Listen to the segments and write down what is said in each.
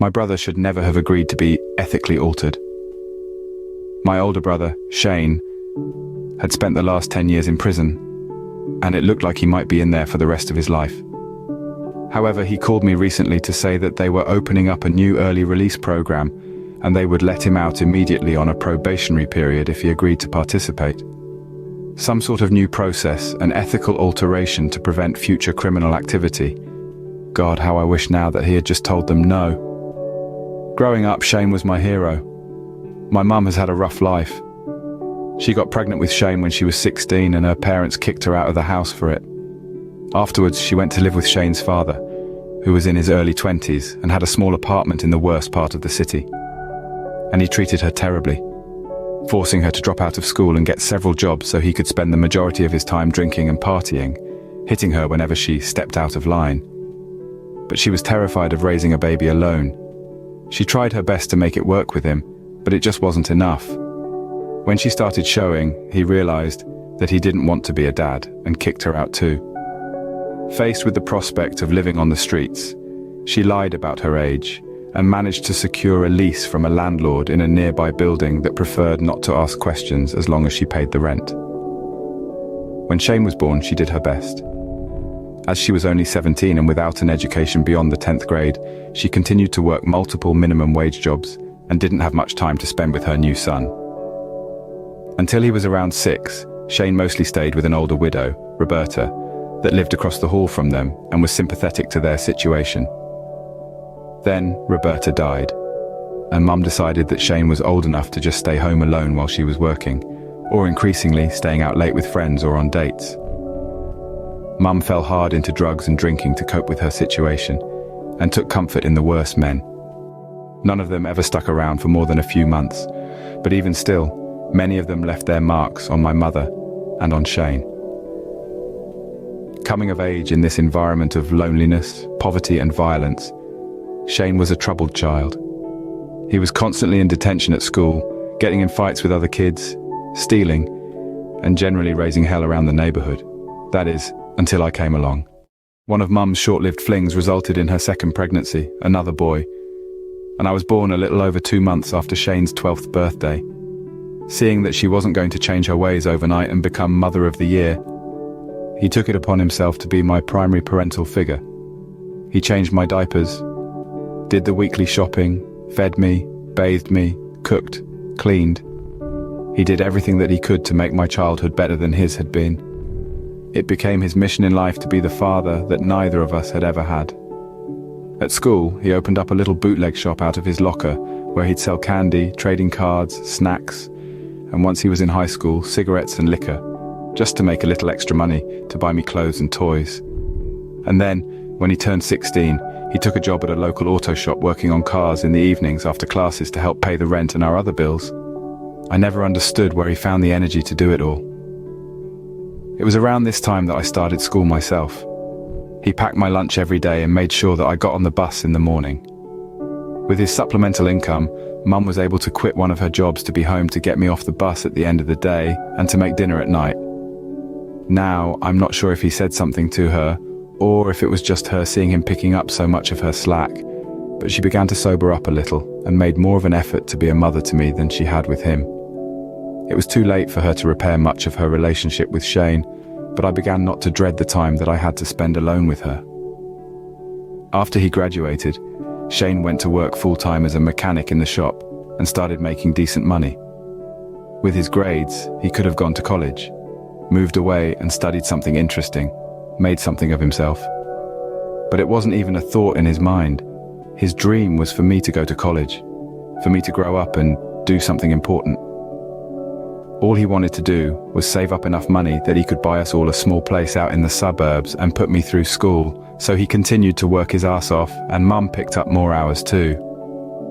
My brother should never have agreed to be ethically altered. My older brother, Shane, had spent the last 10 years in prison, and it looked like he might be in there for the rest of his life. However, he called me recently to say that they were opening up a new early release program, and they would let him out immediately on a probationary period if he agreed to participate. Some sort of new process, an ethical alteration to prevent future criminal activity. God, how I wish now that he had just told them no. Growing up, Shane was my hero. My mum has had a rough life. She got pregnant with Shane when she was 16 and her parents kicked her out of the house for it. Afterwards, she went to live with Shane's father, who was in his early 20s and had a small apartment in the worst part of the city. And he treated her terribly, forcing her to drop out of school and get several jobs so he could spend the majority of his time drinking and partying, hitting her whenever she stepped out of line. But she was terrified of raising a baby alone. She tried her best to make it work with him, but it just wasn't enough. When she started showing, he realized that he didn't want to be a dad and kicked her out too. Faced with the prospect of living on the streets, she lied about her age and managed to secure a lease from a landlord in a nearby building that preferred not to ask questions as long as she paid the rent. When Shane was born, she did her best. As she was only 17 and without an education beyond the 10th grade, she continued to work multiple minimum wage jobs and didn't have much time to spend with her new son. Until he was around 6, Shane mostly stayed with an older widow, Roberta, that lived across the hall from them and was sympathetic to their situation. Then Roberta died, and Mum decided that Shane was old enough to just stay home alone while she was working, or increasingly staying out late with friends or on dates. Mum fell hard into drugs and drinking to cope with her situation, and took comfort in the worst men. None of them ever stuck around for more than a few months, but even still, many of them left their marks on my mother and on Shane. Coming of age in this environment of loneliness, poverty and violence, Shane was a troubled child. He was constantly in detention at school, getting in fights with other kids, stealing, and generally raising hell around the neighborhood. That is, until I came along. One of Mum's short-lived flings resulted in her second pregnancy, another boy, and I was born a little over 2 months after Shane's 12th birthday. Seeing that she wasn't going to change her ways overnight and become Mother of the Year, he took it upon himself to be my primary parental figure. He changed my diapers, did the weekly shopping, fed me, bathed me, cooked, cleaned. He did everything that he could to make my childhood better than his had been. It became his mission in life to be the father that neither of us had ever had. At school, he opened up a little bootleg shop out of his locker where he'd sell candy, trading cards, snacks, and once he was in high school, cigarettes and liquor, just to make a little extra money to buy me clothes and toys. And then, when he turned 16, he took a job at a local auto shop working on cars in the evenings after classes to help pay the rent and our other bills. I never understood where he found the energy to do it all. It was around this time that I started school myself. He packed my lunch every day and made sure that I got on the bus in the morning. With his supplemental income, Mum was able to quit one of her jobs to be home to get me off the bus at the end of the day and to make dinner at night. Now, I'm not sure if he said something to her, or if it was just her seeing him picking up so much of her slack, but she began to sober up a little and made more of an effort to be a mother to me than she had with him. It was too late for her to repair much of her relationship with Shane, but I began not to dread the time that I had to spend alone with her. After he graduated, Shane went to work full-time as a mechanic in the shop and started making decent money. With his grades, he could have gone to college, moved away and studied something interesting, made something of himself. But it wasn't even a thought in his mind. His dream was for me to go to college, for me to grow up and do something important. All he wanted to do was save up enough money that he could buy us all a small place out in the suburbs and put me through school, so he continued to work his ass off, and Mum picked up more hours too.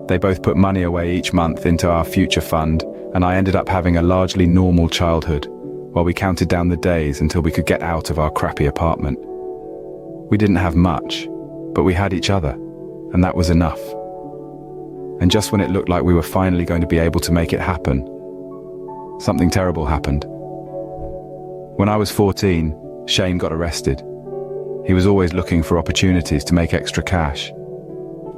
They both put money away each month into our future fund, and I ended up having a largely normal childhood, while we counted down the days until we could get out of our crappy apartment. We didn't have much, but we had each other, and that was enough. And just when it looked like we were finally going to be able to make it happen, something terrible happened. When I was 14, Shane got arrested. He was always looking for opportunities to make extra cash.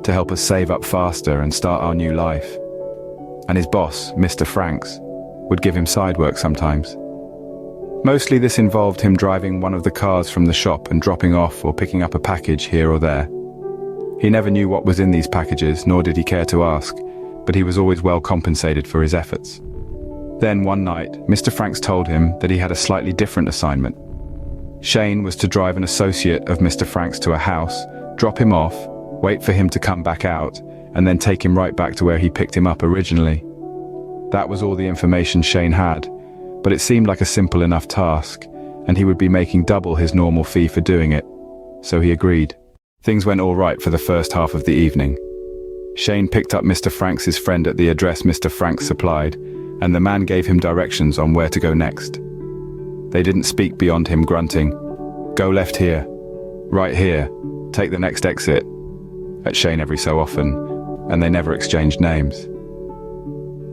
to help us save up faster and start our new life. And his boss, Mr. Franks, would give him side work sometimes. Mostly this involved him driving one of the cars from the shop and dropping off or picking up a package here or there. He never knew what was in these packages, nor did he care to ask, but he was always well compensated for his efforts. Then one night, Mr. Franks told him that he had a slightly different assignment. Shane was to drive an associate of Mr. Franks to a house, drop him off, wait for him to come back out, and then take him right back to where he picked him up originally. That was all the information Shane had, but it seemed like a simple enough task, and he would be making double his normal fee for doing it. So he agreed. Things went all right for the first half of the evening. Shane picked up Mr. Franks' friend at the address Mr. Franks supplied, and the man gave him directions on where to go next. They didn't speak beyond him grunting, "Go left here, right here, take the next exit," at Shane every so often, and they never exchanged names.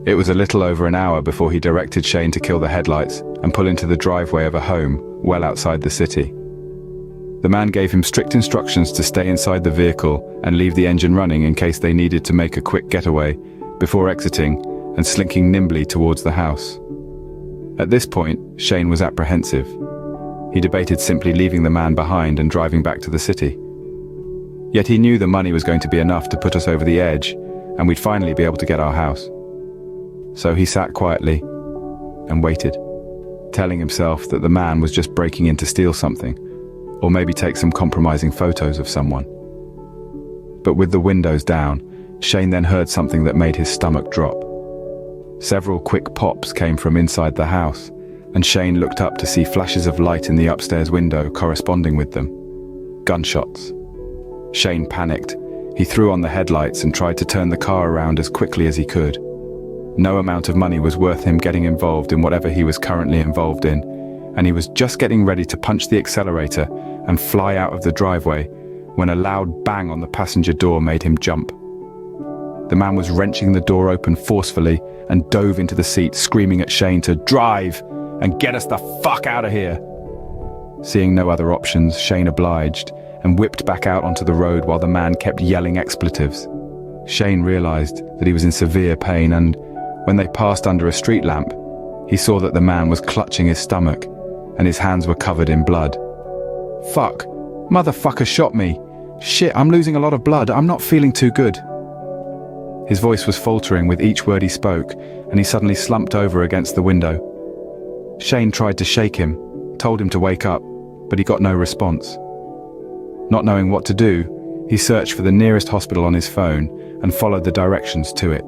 It was a little over an hour before he directed Shane to kill the headlights and pull into the driveway of a home well outside the city. The man gave him strict instructions to stay inside the vehicle and leave the engine running in case they needed to make a quick getaway, before exiting and slinking nimbly towards the house. At this point, Shane was apprehensive. He debated simply leaving the man behind and driving back to the city. Yet he knew the money was going to be enough to put us over the edge, and we'd finally be able to get our house. So he sat quietly and waited, telling himself that the man was just breaking in to steal something, or maybe take some compromising photos of someone. But with the windows down, Shane then heard something that made his stomach drop. Several quick pops came from inside the house, and Shane looked up to see flashes of light in the upstairs window corresponding with them. Gunshots. Shane panicked. He threw on the headlights and tried to turn the car around as quickly as he could. No amount of money was worth him getting involved in whatever he was currently involved in, and he was just getting ready to punch the accelerator and fly out of the driveway when a loud bang on the passenger door made him jump. The man was wrenching the door open forcefully and dove into the seat, screaming at Shane to drive and get us the fuck out of here. Seeing no other options, Shane obliged and whipped back out onto the road while the man kept yelling expletives. Shane realized that he was in severe pain, and when they passed under a street lamp, he saw that the man was clutching his stomach and his hands were covered in blood. "Fuck, motherfucker shot me. Shit, I'm losing a lot of blood. I'm not feeling too good." His voice was faltering with each word he spoke, and he suddenly slumped over against the window. Shane tried to shake him, told him to wake up, but he got no response. Not knowing what to do, he searched for the nearest hospital on his phone and followed the directions to it.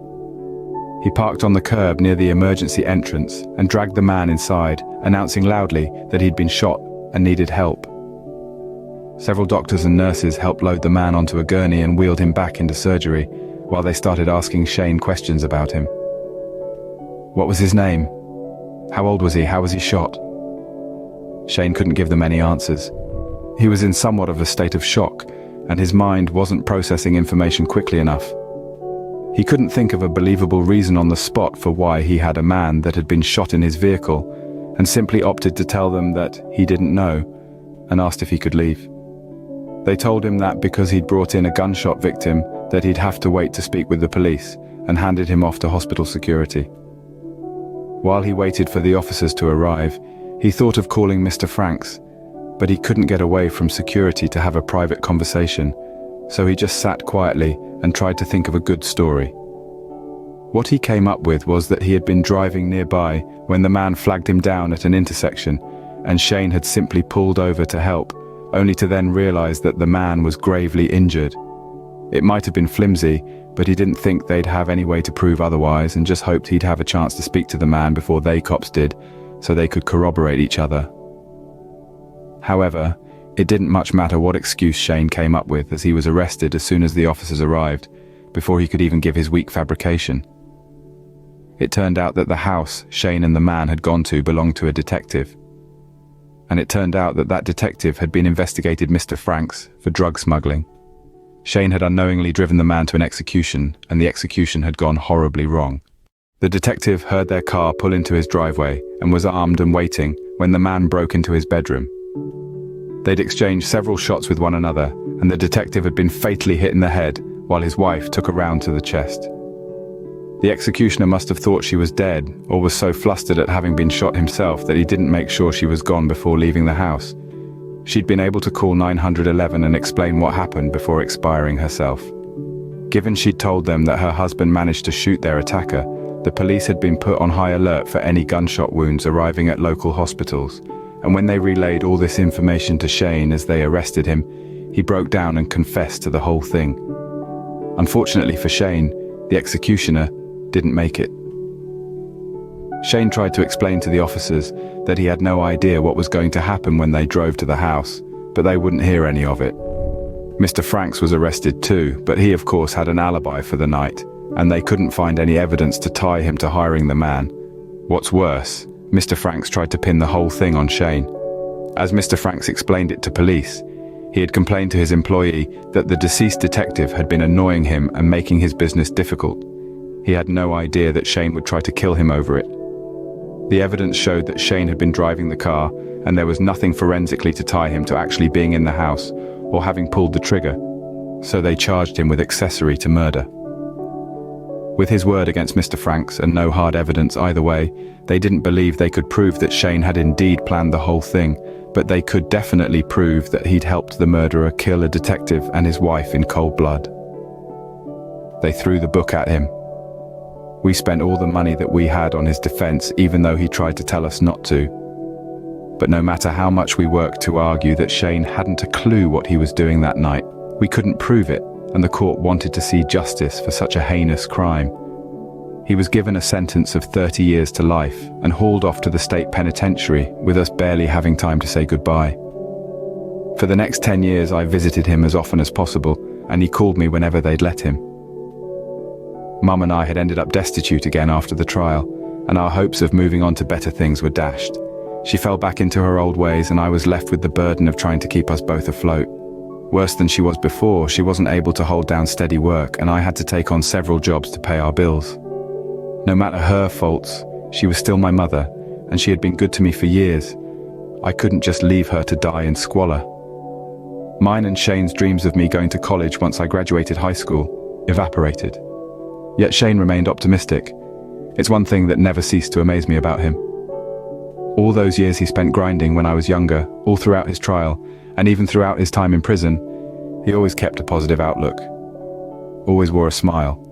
He parked on the curb near the emergency entrance and dragged the man inside, announcing loudly that he'd been shot and needed help. Several doctors and nurses helped load the man onto a gurney and wheeled him back into surgery, while they started asking Shane questions about him. What was his name? How old was he? How was he shot? Shane couldn't give them any answers. He was in somewhat of a state of shock, and his mind wasn't processing information quickly enough. He couldn't think of a believable reason on the spot for why he had a man that had been shot in his vehicle, and simply opted to tell them that he didn't know, and asked if he could leave. They told him that because he'd brought in a gunshot victim, that he'd have to wait to speak with the police, and handed him off to hospital security. While he waited for the officers to arrive, he thought of calling Mr. Franks, but he couldn't get away from security to have a private conversation, so he just sat quietly and tried to think of a good story. What he came up with was that he had been driving nearby when the man flagged him down at an intersection, and Shane had simply pulled over to help, only to then realize that the man was gravely injured. It might have been flimsy, but he didn't think they'd have any way to prove otherwise, and just hoped he'd have a chance to speak to the man before they cops did, so they could corroborate each other. However, it didn't much matter what excuse Shane came up with, as he was arrested as soon as the officers arrived, before he could even give his weak fabrication. It turned out that the house Shane and the man had gone to belonged to a detective. And it turned out that that detective had been investigated Mr. Franks for drug smuggling. Shane had unknowingly driven the man to an execution, and the execution had gone horribly wrong. The detective heard their car pull into his driveway and was armed and waiting when the man broke into his bedroom. They'd exchanged several shots with one another, and the detective had been fatally hit in the head while his wife took a round to the chest. The executioner must have thought she was dead, or was so flustered at having been shot himself that he didn't make sure she was gone before leaving the house. She'd been able to call 911 and explain what happened before expiring herself. Given she'd told them that her husband managed to shoot their attacker, the police had been put on high alert for any gunshot wounds arriving at local hospitals, and when they relayed all this information to Shane as they arrested him, he broke down and confessed to the whole thing. Unfortunately for Shane, the executioner didn't make it. Shane tried to explain to the officers that he had no idea what was going to happen when they drove to the house, but they wouldn't hear any of it. Mr. Franks was arrested too, but he of course had an alibi for the night, and they couldn't find any evidence to tie him to hiring the man. What's worse, Mr. Franks tried to pin the whole thing on Shane. As Mr. Franks explained it to police, he had complained to his employee that the deceased detective had been annoying him and making his business difficult. He had no idea that Shane would try to kill him over it. The evidence showed that Shane had been driving the car, and there was nothing forensically to tie him to actually being in the house or having pulled the trigger, so they charged him with accessory to murder. With his word against Mr. Franks and no hard evidence either way, they didn't believe they could prove that Shane had indeed planned the whole thing, but they could definitely prove that he'd helped the murderer kill a detective and his wife in cold blood. They threw the book at him. We spent all the money that we had on his defense, even though he tried to tell us not to. But no matter how much we worked to argue that Shane hadn't a clue what he was doing that night, we couldn't prove it, and the court wanted to see justice for such a heinous crime. He was given a sentence of 30 years to life and hauled off to the state penitentiary, with us barely having time to say goodbye. For the next 10 years I visited him as often as possible, and he called me whenever they'd let him. Mum and I had ended up destitute again after the trial, and our hopes of moving on to better things were dashed. She fell back into her old ways, and I was left with the burden of trying to keep us both afloat. Worse than she was before, she wasn't able to hold down steady work, and I had to take on several jobs to pay our bills. No matter her faults, she was still my mother, and she had been good to me for years. I couldn't just leave her to die in squalor. Mine and Shane's dreams of me going to college once I graduated high school evaporated. Yet Shane remained optimistic. It's one thing that never ceased to amaze me about him. All those years he spent grinding when I was younger, all throughout his trial, and even throughout his time in prison, he always kept a positive outlook. Always wore a smile.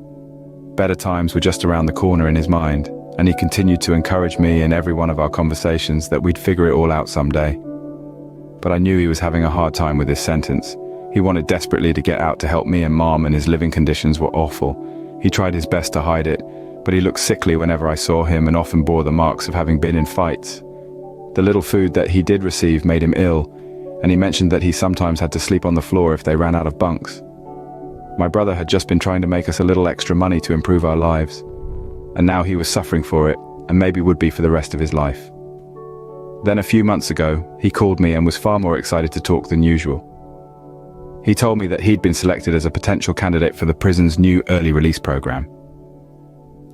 Better times were just around the corner in his mind, and he continued to encourage me in every one of our conversations that we'd figure it all out someday. But I knew he was having a hard time with his sentence. He wanted desperately to get out to help me and Mom, and his living conditions were awful. He tried his best to hide it, but he looked sickly whenever I saw him and often bore the marks of having been in fights. The little food that he did receive made him ill, and he mentioned that he sometimes had to sleep on the floor if they ran out of bunks. My brother had just been trying to make us a little extra money to improve our lives, and now he was suffering for it, and maybe would be for the rest of his life. Then a few months ago, he called me and was far more excited to talk than usual. He told me that he'd been selected as a potential candidate for the prison's new early release program.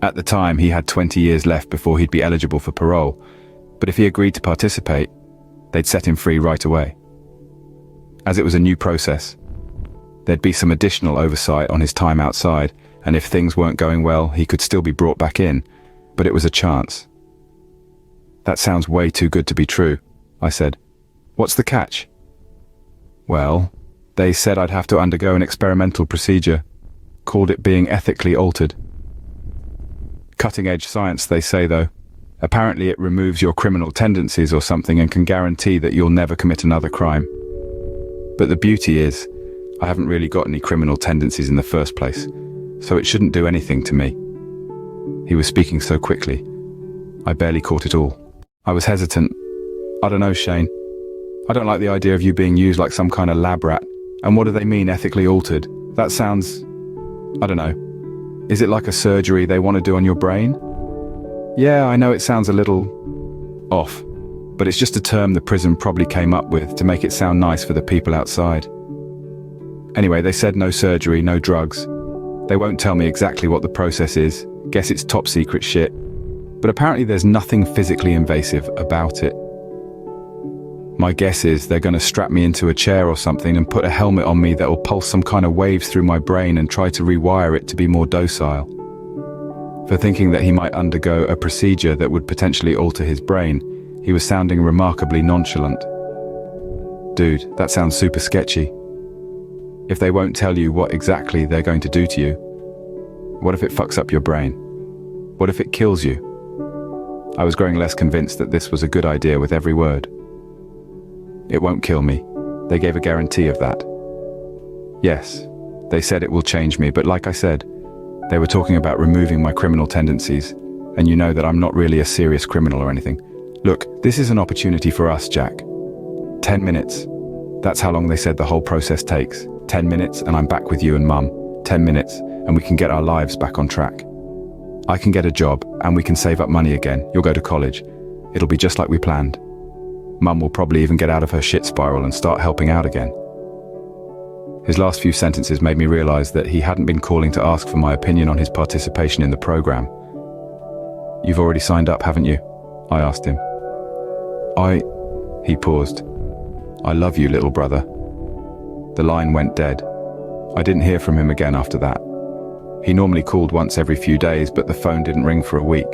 At the time, he had 20 years left before he'd be eligible for parole, but if he agreed to participate, they'd set him free right away. As it was a new process, there'd be some additional oversight on his time outside, and if things weren't going well, he could still be brought back in, but it was a chance. That sounds way too good to be true, I said. What's the catch? Well, they said I'd have to undergo an experimental procedure, called it being ethically altered. Cutting-edge science, they say, though. Apparently it removes your criminal tendencies or something and can guarantee that you'll never commit another crime. But the beauty is, I haven't really got any criminal tendencies in the first place, so it shouldn't do anything to me. He was speaking so quickly, I barely caught it all. I was hesitant. I don't know, Shane. I don't like the idea of you being used like some kind of lab rat. And what do they mean, ethically altered? That sounds... I don't know. Is it like a surgery they want to do on your brain? Yeah, I know it sounds a little... off. But it's just a term the prison probably came up with to make it sound nice for the people outside. Anyway, they said no surgery, no drugs. They won't tell me exactly what the process is. Guess it's top secret shit. But apparently there's nothing physically invasive about it. My guess is they're going to strap me into a chair or something and put a helmet on me that will pulse some kind of waves through my brain and try to rewire it to be more docile. For thinking that he might undergo a procedure that would potentially alter his brain, he was sounding remarkably nonchalant. Dude, that sounds super sketchy. If they won't tell you what exactly they're going to do to you, what if it fucks up your brain? What if it kills you? I was growing less convinced that this was a good idea with every word. It won't kill me. They gave a guarantee of that. Yes, they said it will change me, but like I said, they were talking about removing my criminal tendencies, and you know that I'm not really a serious criminal or anything. Look, this is an opportunity for us, Jack. 10 minutes. That's how long they said the whole process takes. 10 minutes and I'm back with you and Mum. 10 minutes and we can get our lives back on track. I can get a job and we can save up money again. You'll go to college. It'll be just like we planned. Mum will probably even get out of her shit spiral and start helping out again. His last few sentences made me realize that he hadn't been calling to ask for my opinion on his participation in the program. You've already signed up, haven't you? I asked him. He paused. I love you, little brother. The line went dead. I didn't hear from him again after that. He normally called once every few days, but the phone didn't ring for a week.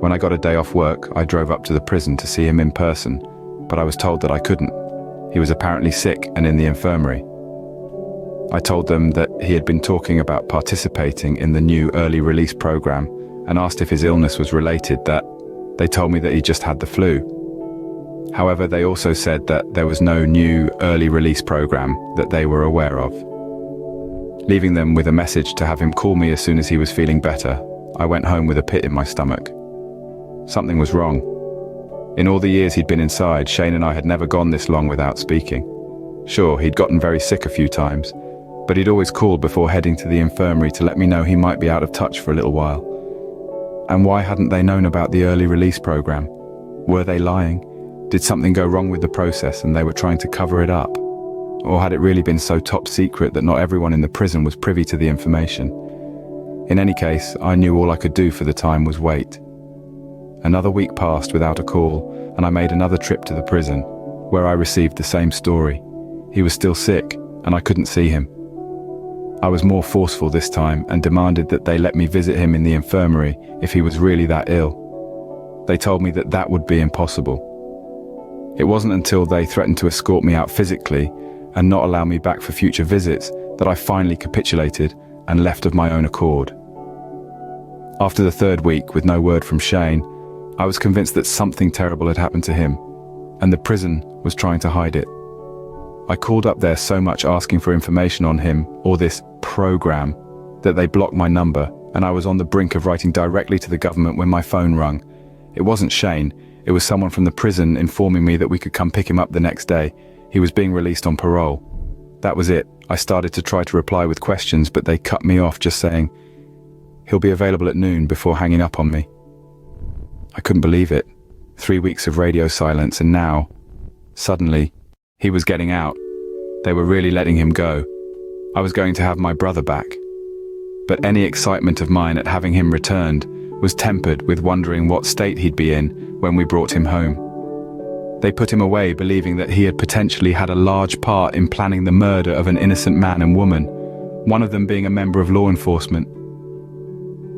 When I got a day off work, I drove up to the prison to see him in person, but I was told that I couldn't. He was apparently sick and in the infirmary. I told them that he had been talking about participating in the new early release program and asked if his illness was related. They told me that he just had the flu. However, they also said that there was no new early release program that they were aware of. Leaving them with a message to have him call me as soon as he was feeling better, I went home with a pit in my stomach. Something was wrong. In all the years he'd been inside, Shane and I had never gone this long without speaking. Sure, he'd gotten very sick a few times, but he'd always called before heading to the infirmary to let me know he might be out of touch for a little while. And why hadn't they known about the early release program? Were they lying? Did something go wrong with the process and they were trying to cover it up? Or had it really been so top secret that not everyone in the prison was privy to the information? In any case, I knew all I could do for the time was wait. Another week passed without a call, and I made another trip to the prison, where I received the same story. He was still sick, and I couldn't see him. I was more forceful this time and demanded that they let me visit him in the infirmary if he was really that ill. They told me that that would be impossible. It wasn't until they threatened to escort me out physically and not allow me back for future visits that I finally capitulated and left of my own accord. After the third week, with no word from Shane, I was convinced that something terrible had happened to him, and the prison was trying to hide it. I called up there so much asking for information on him, or this program, that they blocked my number, and I was on the brink of writing directly to the government when my phone rang. It wasn't Shane, it was someone from the prison informing me that we could come pick him up the next day. He was being released on parole. That was it. I started to try to reply with questions, but they cut me off just saying, "He'll be available at noon," before hanging up on me. I couldn't believe it. 3 weeks of radio silence, and now, suddenly, he was getting out. They were really letting him go. I was going to have my brother back. But any excitement of mine at having him returned was tempered with wondering what state he'd be in when we brought him home. They put him away believing that he had potentially had a large part in planning the murder of an innocent man and woman, one of them being a member of law enforcement.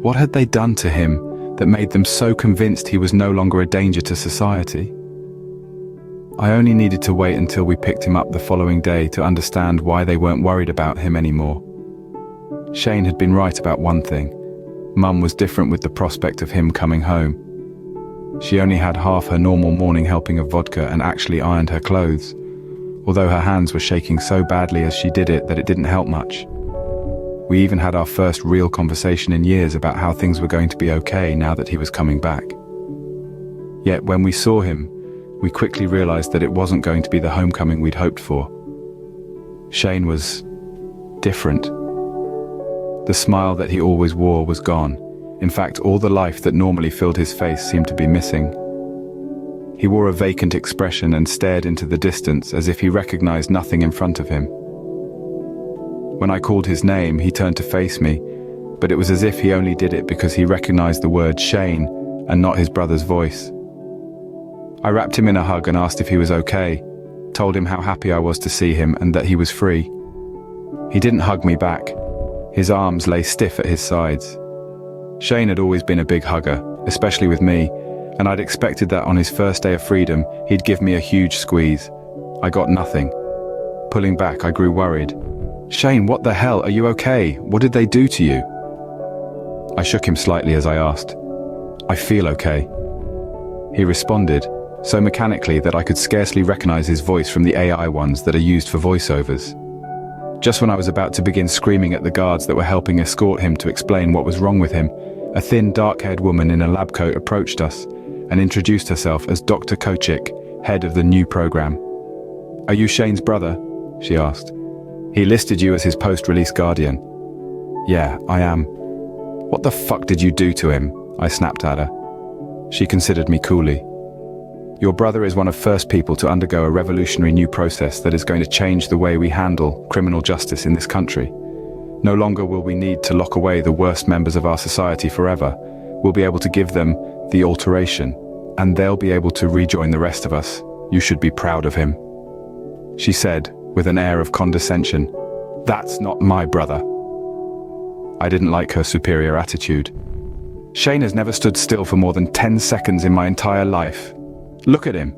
What had they done to him that made them so convinced he was no longer a danger to society? I only needed to wait until we picked him up the following day to understand why they weren't worried about him anymore. Shane had been right about one thing. Mum was different with the prospect of him coming home. She only had half her normal morning helping of vodka and actually ironed her clothes, although her hands were shaking so badly as she did it that it didn't help much. We even had our first real conversation in years about how things were going to be okay now that he was coming back. Yet when we saw him, we quickly realized that it wasn't going to be the homecoming we'd hoped for. Shane was different. The smile that he always wore was gone. In fact, all the life that normally filled his face seemed to be missing. He wore a vacant expression and stared into the distance as if he recognized nothing in front of him. When I called his name, he turned to face me, but it was as if he only did it because he recognized the word Shane and not his brother's voice. I wrapped him in a hug and asked if he was okay, told him how happy I was to see him and that he was free. He didn't hug me back. His arms lay stiff at his sides. Shane had always been a big hugger, especially with me, and I'd expected that on his first day of freedom, he'd give me a huge squeeze. I got nothing. Pulling back, I grew worried. "Shane, what the hell? Are you okay? What did they do to you?" I shook him slightly as I asked. "I feel okay." He responded, so mechanically that I could scarcely recognize his voice from the AI ones that are used for voiceovers. Just when I was about to begin screaming at the guards that were helping escort him to explain what was wrong with him, a thin, dark-haired woman in a lab coat approached us and introduced herself as Dr. Kochik, head of the new program. "Are you Shane's brother?" she asked. "He listed you as his post-release guardian." "Yeah, I am." "What the fuck did you do to him?" I snapped at her. She considered me coolly. "Your brother is one of the first people to undergo a revolutionary new process that is going to change the way we handle criminal justice in this country. No longer will we need to lock away the worst members of our society forever. We'll be able to give them the alteration, and they'll be able to rejoin the rest of us. You should be proud of him," she said with an air of condescension. "That's not my brother." I didn't like her superior attitude. "Shane has never stood still for more than 10 seconds in my entire life. Look at him."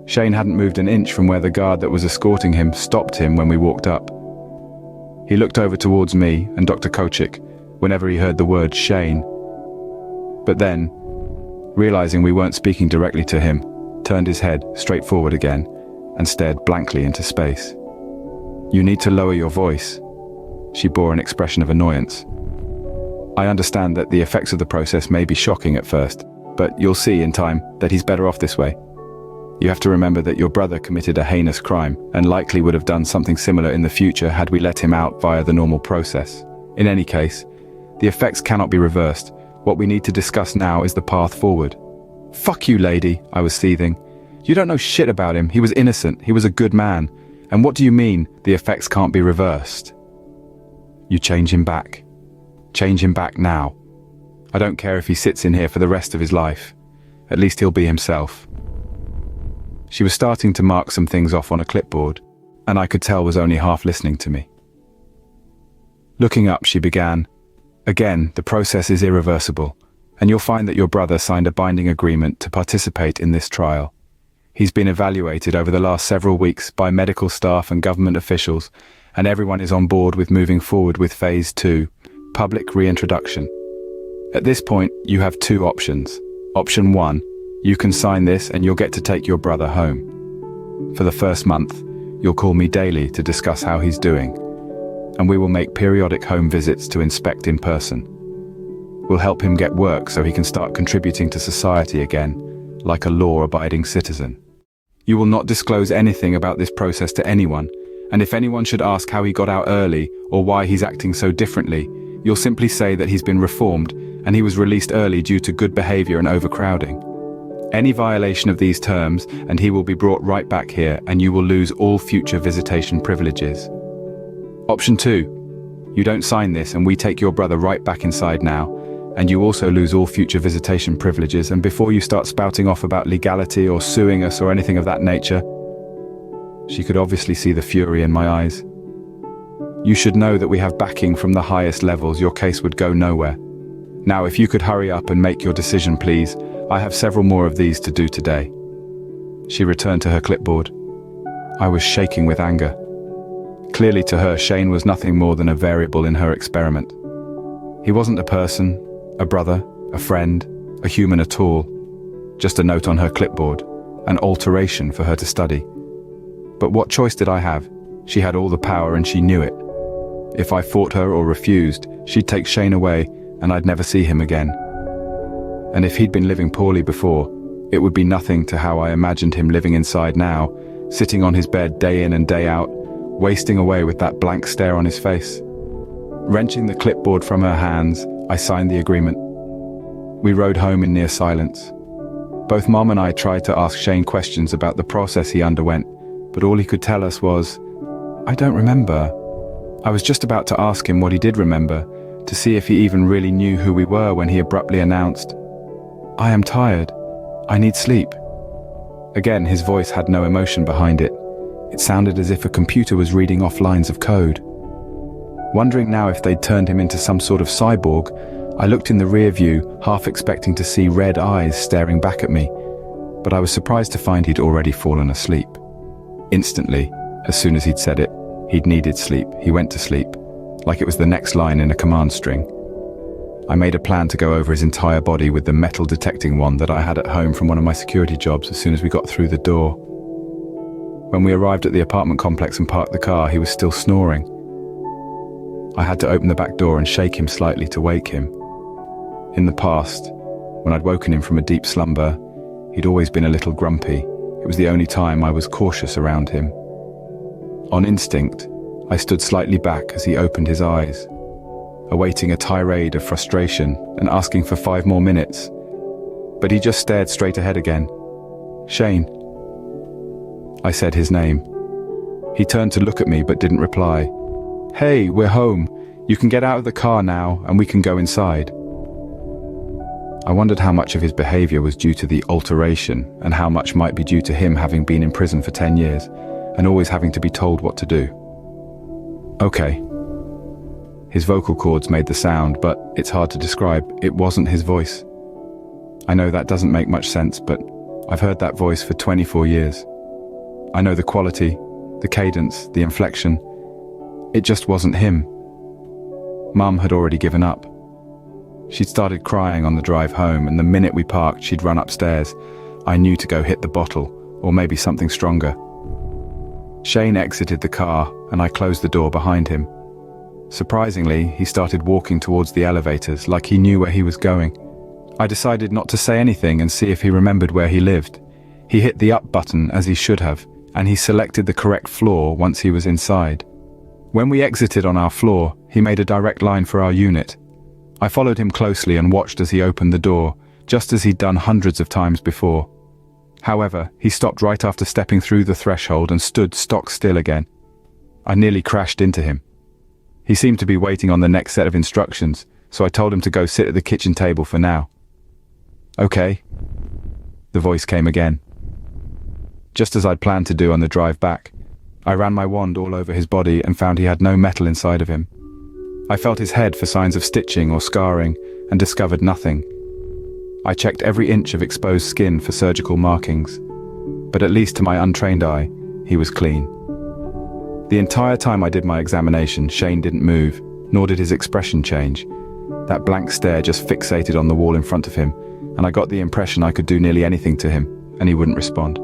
Shane hadn't moved an inch from where the guard that was escorting him stopped him when we walked up. He looked over towards me and Dr. Kochik whenever he heard the word Shane. But then, realizing we weren't speaking directly to him, turned his head straight forward again and stared blankly into space. "You need to lower your voice." She bore an expression of annoyance. "I understand that the effects of the process may be shocking at first, but you'll see in time that he's better off this way. You have to remember that your brother committed a heinous crime and likely would have done something similar in the future had we let him out via the normal process. In any case, the effects cannot be reversed. What we need to discuss now is the path forward." "Fuck you, lady," I was seething. "You don't know shit about him. He was innocent. He was a good man. And what do you mean, the effects can't be reversed?" "You change him back. Change him back now. I don't care if he sits in here for the rest of his life. At least he'll be himself." She was starting to mark some things off on a clipboard, and I could tell was only half listening to me. Looking up, she began, "Again, the process is irreversible, and you'll find that your brother signed a binding agreement to participate in this trial. He's been evaluated over the last several weeks by medical staff and government officials, and everyone is on board with moving forward with Phase 2, public reintroduction. At this point, you have two options. Option 1, you can sign this and you'll get to take your brother home. For the first month, you'll call me daily to discuss how he's doing, and we will make periodic home visits to inspect in person. We'll help him get work so he can start contributing to society again, like a law-abiding citizen. You will not disclose anything about this process to anyone, and if anyone should ask how he got out early or why he's acting so differently, you'll simply say that he's been reformed and he was released early due to good behavior and overcrowding. Any violation of these terms and he will be brought right back here and you will lose all future visitation privileges. Option 2, you don't sign this and we take your brother right back inside now, and you also lose all future visitation privileges, and before you start spouting off about legality or suing us or anything of that nature." She could obviously see the fury in my eyes. "You should know that we have backing from the highest levels. Your case would go nowhere. Now, if you could hurry up and make your decision, please. I have several more of these to do today." She returned to her clipboard. I was shaking with anger. Clearly to her, Shane was nothing more than a variable in her experiment. He wasn't a person, a brother, a friend, a human at all. Just a note on her clipboard, an alteration for her to study. But what choice did I have? She had all the power and she knew it. If I fought her or refused, she'd take Shane away and I'd never see him again. And if he'd been living poorly before, it would be nothing to how I imagined him living inside now, sitting on his bed day in and day out, wasting away with that blank stare on his face. Wrenching the clipboard from her hands, I signed the agreement. We rode home in near silence. Both Mom and I tried to ask Shane questions about the process he underwent, but all he could tell us was, "I don't remember." I was just about to ask him what he did remember, to see if he even really knew who we were when he abruptly announced, "I am tired. I need sleep." Again, his voice had no emotion behind it. It sounded as if a computer was reading off lines of code. Wondering now if they'd turned him into some sort of cyborg, I looked in the rear view, half expecting to see red eyes staring back at me, but I was surprised to find he'd already fallen asleep. Instantly, as soon as he'd said it, he'd needed sleep, he went to sleep, like it was the next line in a command string. I made a plan to go over his entire body with the metal detecting wand that I had at home from one of my security jobs as soon as we got through the door. When we arrived at the apartment complex and parked the car, he was still snoring. I had to open the back door and shake him slightly to wake him. In the past, when I'd woken him from a deep slumber, he'd always been a little grumpy. It was the only time I was cautious around him. On instinct, I stood slightly back as he opened his eyes, awaiting a tirade of frustration and asking for 5 more minutes. But he just stared straight ahead again. "Shane." I said his name. He turned to look at me but didn't reply. "Hey, we're home. You can get out of the car now and we can go inside." I wondered how much of his behavior was due to the alteration and how much might be due to him having been in prison for 10 years and always having to be told what to do. "Okay." His vocal cords made the sound, but it's hard to describe. It wasn't his voice. I know that doesn't make much sense, but I've heard that voice for 24 years. I know the quality, the cadence, the inflection. It just wasn't him. Mum had already given up. She'd started crying on the drive home, and the minute we parked, she'd run upstairs. I knew to go hit the bottle, or maybe something stronger. Shane exited the car, and I closed the door behind him. Surprisingly, he started walking towards the elevators like he knew where he was going. I decided not to say anything and see if he remembered where he lived. He hit the up button as he should have, and he selected the correct floor once he was inside. When we exited on our floor, he made a direct line for our unit. I followed him closely and watched as he opened the door, just as he'd done hundreds of times before. However, he stopped right after stepping through the threshold and stood stock still again. I nearly crashed into him. He seemed to be waiting on the next set of instructions, so I told him to go sit at the kitchen table for now. "Okay." The voice came again. Just as I'd planned to do on the drive back, I ran my wand all over his body and found he had no metal inside of him. I felt his head for signs of stitching or scarring and discovered nothing. I checked every inch of exposed skin for surgical markings, but at least to my untrained eye, he was clean. The entire time I did my examination, Shane didn't move, nor did his expression change. That blank stare just fixated on the wall in front of him, and I got the impression I could do nearly anything to him, and he wouldn't respond.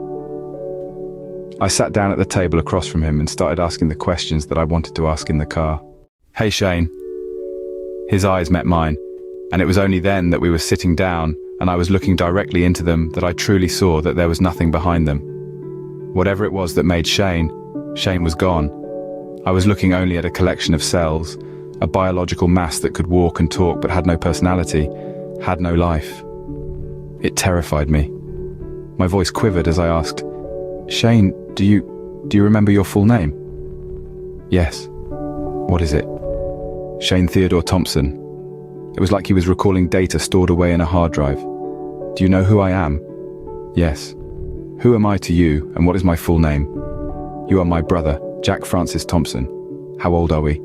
I sat down at the table across from him and started asking the questions that I wanted to ask in the car. "Hey, Shane." His eyes met mine, and it was only then that we were sitting down and I was looking directly into them that I truly saw that there was nothing behind them. Whatever it was that made Shane was gone. I was looking only at a collection of cells, a biological mass that could walk and talk but had no personality, had no life. It terrified me. My voice quivered as I asked, "Shane, do you remember your full name?" "Yes." "What is it?" "Shane Theodore Thompson." It was like he was recalling data stored away in a hard drive. "Do you know who I am?" "Yes." "Who am I to you, and what is my full name?" "You are my brother, Jack Francis Thompson." "How old are we?"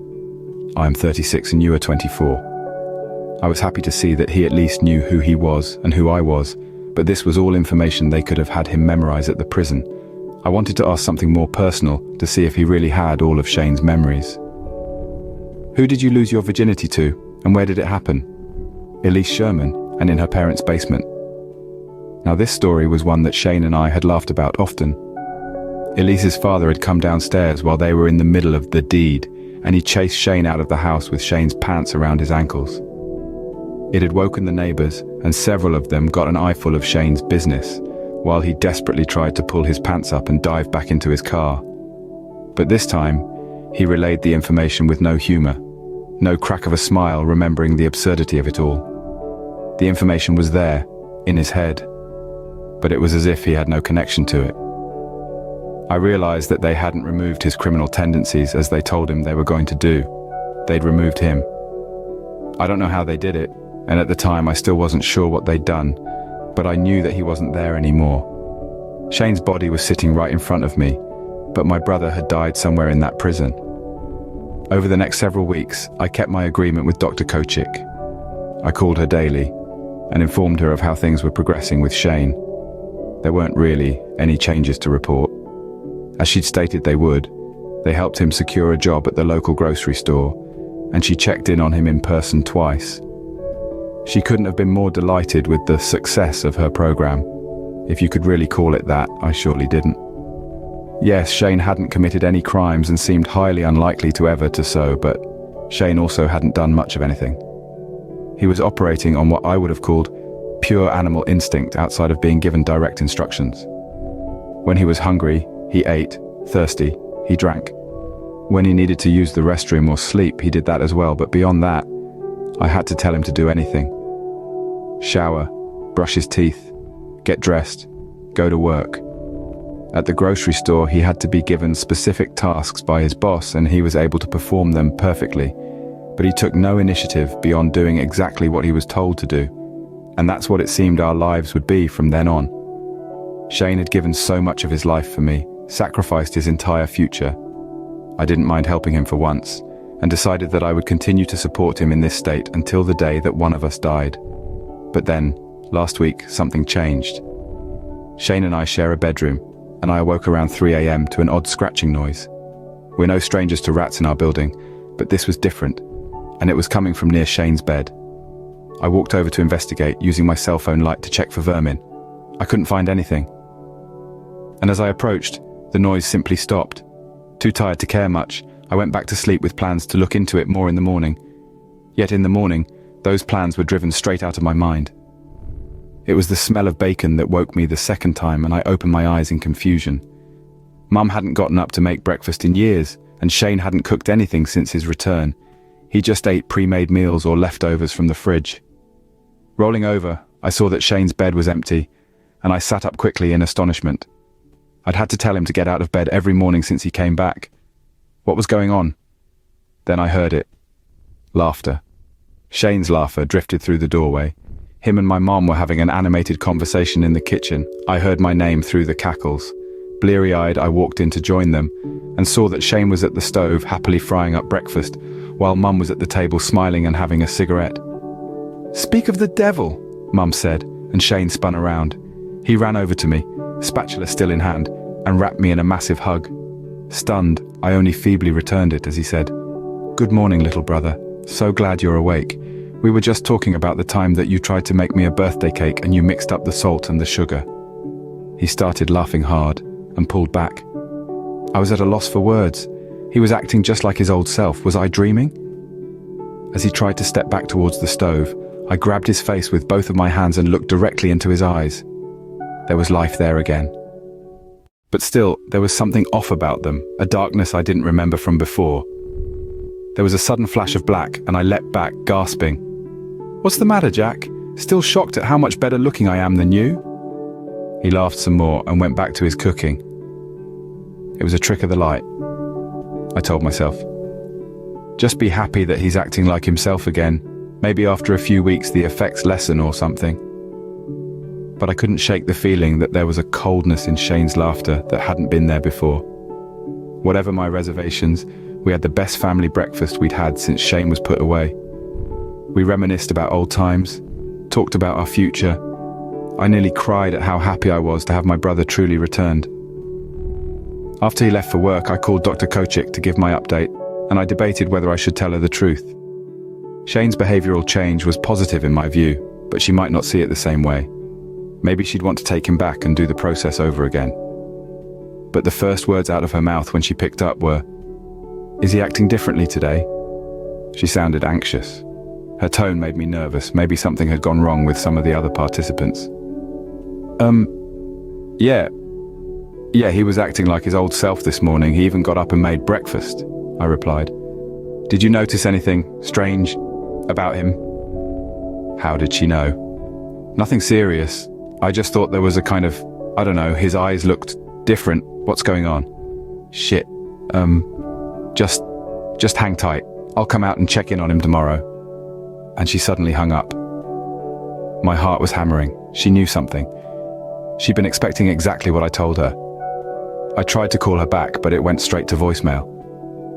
"I am 36 and you are 24. I was happy to see that he at least knew who he was and who I was, but this was all information they could have had him memorize at the prison. I wanted to ask something more personal to see if he really had all of Shane's memories. "Who did you lose your virginity to, and where did it happen?" "Elise Sherman, and in her parents' basement." Now this story was one that Shane and I had laughed about often. Elise's father had come downstairs while they were in the middle of the deed, and he chased Shane out of the house with Shane's pants around his ankles. It had woken the neighbors, and several of them got an eyeful of Shane's business, while he desperately tried to pull his pants up and dive back into his car. But this time, he relayed the information with no humor, no crack of a smile, remembering the absurdity of it all. The information was there, in his head, but it was as if he had no connection to it. I realized that they hadn't removed his criminal tendencies as they told him they were going to do. They'd removed him. I don't know how they did it, and at the time I still wasn't sure what they'd done, but I knew that he wasn't there anymore. Shane's body was sitting right in front of me, but my brother had died somewhere in that prison. Over the next several weeks, I kept my agreement with Dr. Kochik. I called her daily and informed her of how things were progressing with Shane. There weren't really any changes to report. As she'd stated they would, they helped him secure a job at the local grocery store, and she checked in on him in person twice. She couldn't have been more delighted with the success of her program. If you could really call it that, I surely didn't. Yes, Shane hadn't committed any crimes and seemed highly unlikely to ever do so, but Shane also hadn't done much of anything. He was operating on what I would have called pure animal instinct outside of being given direct instructions. When he was hungry, he ate, thirsty, he drank. When he needed to use the restroom or sleep, he did that as well, but beyond that, I had to tell him to do anything. Shower, brush his teeth, get dressed, go to work. At the grocery store, he had to be given specific tasks by his boss, and he was able to perform them perfectly. But he took no initiative beyond doing exactly what he was told to do. And that's what it seemed our lives would be from then on. Shane had given so much of his life for me, sacrificed his entire future. I didn't mind helping him for once, and decided that I would continue to support him in this state until the day that one of us died. But then, last week, something changed. Shane and I share a bedroom, and I awoke around 3 a.m. to an odd scratching noise. We're no strangers to rats in our building, but this was different, and it was coming from near Shane's bed. I walked over to investigate, using my cell phone light to check for vermin. I couldn't find anything. And as I approached, the noise simply stopped. Too tired to care much, I went back to sleep with plans to look into it more in the morning. Yet in the morning, those plans were driven straight out of my mind. It was the smell of bacon that woke me the second time, and I opened my eyes in confusion. Mum hadn't gotten up to make breakfast in years, and Shane hadn't cooked anything since his return. He just ate pre-made meals or leftovers from the fridge. Rolling over, I saw that Shane's bed was empty, and I sat up quickly in astonishment. I'd had to tell him to get out of bed every morning since he came back. What was going on? Then I heard it. Laughter. Shane's laughter drifted through the doorway. Him and my mom were having an animated conversation in the kitchen. I heard my name through the cackles. Bleary-eyed, I walked in to join them, and saw that Shane was at the stove, happily frying up breakfast, while Mum was at the table smiling and having a cigarette. "Speak of the devil," Mum said, and Shane spun around. He ran over to me, spatula still in hand, and wrapped me in a massive hug. Stunned, I only feebly returned it as he said, "Good morning, little brother. So glad you're awake. We were just talking about the time that you tried to make me a birthday cake and you mixed up the salt and the sugar." He started laughing hard and pulled back. I was at a loss for words. He was acting just like his old self. Was I dreaming? As he tried to step back towards the stove, I grabbed his face with both of my hands and looked directly into his eyes. There was life there again. But still, there was something off about them, a darkness I didn't remember from before. There was a sudden flash of black, and I leapt back, gasping. "What's the matter, Jack? Still shocked at how much better looking I am than you?" He laughed some more and went back to his cooking. It was a trick of the light, I told myself. Just be happy that he's acting like himself again. Maybe after a few weeks the effects lessen or something. But I couldn't shake the feeling that there was a coldness in Shane's laughter that hadn't been there before. Whatever my reservations, we had the best family breakfast we'd had since Shane was put away. We reminisced about old times, talked about our future. I nearly cried at how happy I was to have my brother truly returned. After he left for work, I called Dr. Kochik to give my update, and I debated whether I should tell her the truth. Shane's behavioral change was positive in my view, but she might not see it the same way. Maybe she'd want to take him back and do the process over again. But the first words out of her mouth when she picked up were, "Is he acting differently today?" She sounded anxious. Her tone made me nervous. Maybe something had gone wrong with some of the other participants. Yeah, he was acting like his old self this morning. He even got up and made breakfast," I replied. "Did you notice anything strange about him?" How did she know? "Nothing serious. I just thought there was a kind of, I don't know, his eyes looked different. What's going on?" "Shit. Just hang tight. I'll come out and check in on him tomorrow." And she suddenly hung up. My heart was hammering. She knew something. She'd been expecting exactly what I told her. I tried to call her back, but it went straight to voicemail.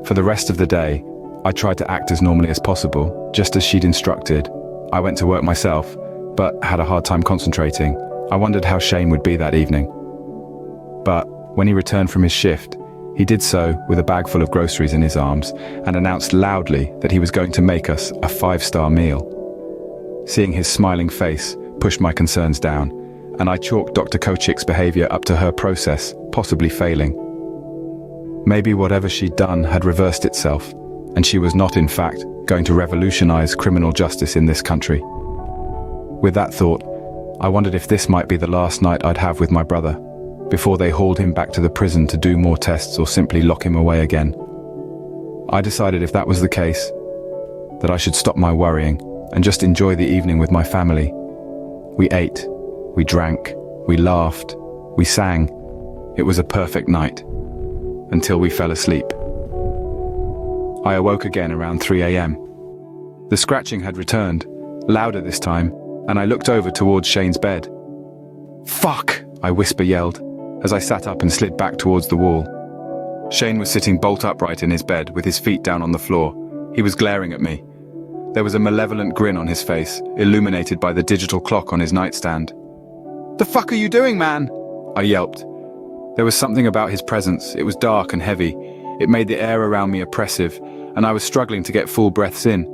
For the rest of the day, I tried to act as normally as possible, just as she'd instructed. I went to work myself, but had a hard time concentrating. I wondered how Shane would be that evening. But when he returned from his shift, he did so with a bag full of groceries in his arms and announced loudly that he was going to make us a 5-star meal. Seeing his smiling face pushed my concerns down, and I chalked Dr. Kochik's behavior up to her process, possibly failing. Maybe whatever she'd done had reversed itself, and she was not, in fact, going to revolutionize criminal justice in this country. With that thought, I wondered if this might be the last night I'd have with my brother, before they hauled him back to the prison to do more tests or simply lock him away again. I decided if that was the case, that I should stop my worrying and just enjoy the evening with my family. We ate, we drank, we laughed, we sang. It was a perfect night, until we fell asleep. I awoke again around 3 a.m. The scratching had returned, louder this time, and I looked over towards Shane's bed. "Fuck!" I whisper-yelled, as I sat up and slid back towards the wall. Shane was sitting bolt upright in his bed with his feet down on the floor. He was glaring at me. There was a malevolent grin on his face, illuminated by the digital clock on his nightstand. "The fuck are you doing, man?" I yelped. There was something about his presence. It was dark and heavy. It made the air around me oppressive, and I was struggling to get full breaths in.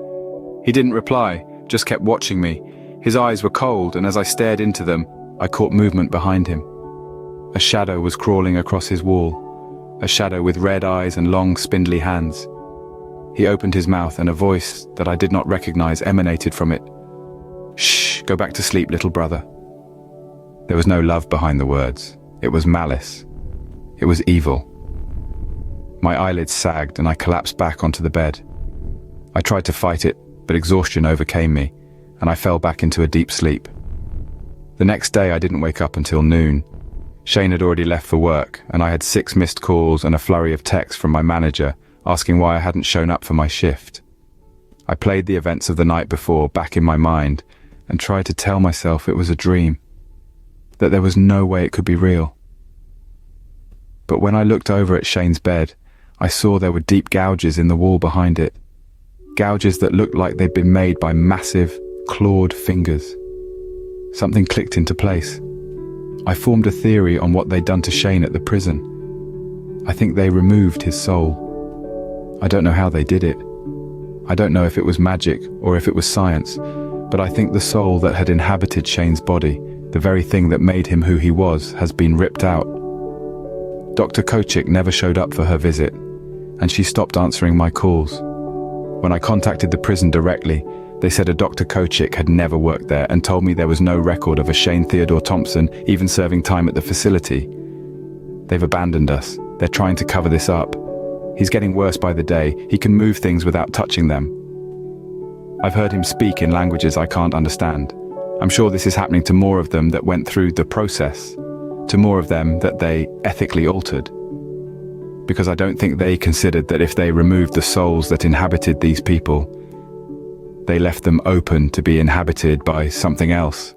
He didn't reply, just kept watching me. His eyes were cold, and as I stared into them, I caught movement behind him. A shadow was crawling across his wall, a shadow with red eyes and long, spindly hands. He opened his mouth, and a voice that I did not recognize emanated from it. "Shh, go back to sleep, little brother." There was no love behind the words. It was malice. It was evil. My eyelids sagged, and I collapsed back onto the bed. I tried to fight it, but exhaustion overcame me, and I fell back into a deep sleep. The next day I didn't wake up until noon. Shane had already left for work, and I had 6 missed calls and a flurry of texts from my manager asking why I hadn't shown up for my shift. I played the events of the night before back in my mind and tried to tell myself it was a dream, that there was no way it could be real. But when I looked over at Shane's bed, I saw there were deep gouges in the wall behind it. Gouges that looked like they'd been made by massive, clawed fingers. Something clicked into place. I formed a theory on what they'd done to Shane at the prison. I think they removed his soul. I don't know how they did it. I don't know if it was magic or if it was science, but I think the soul that had inhabited Shane's body, the very thing that made him who he was, has been ripped out. Dr. Kochik never showed up for her visit, and she stopped answering my calls. When I contacted the prison directly, they said a Dr. Kochik had never worked there and told me there was no record of a Shane Theodore Thompson even serving time at the facility. They've abandoned us. They're trying to cover this up. He's getting worse by the day. He can move things without touching them. I've heard him speak in languages I can't understand. I'm sure this is happening to more of them that went through the process, to more of them that they ethically altered. Because I don't think they considered that if they removed the souls that inhabited these people, they left them open to be inhabited by something else.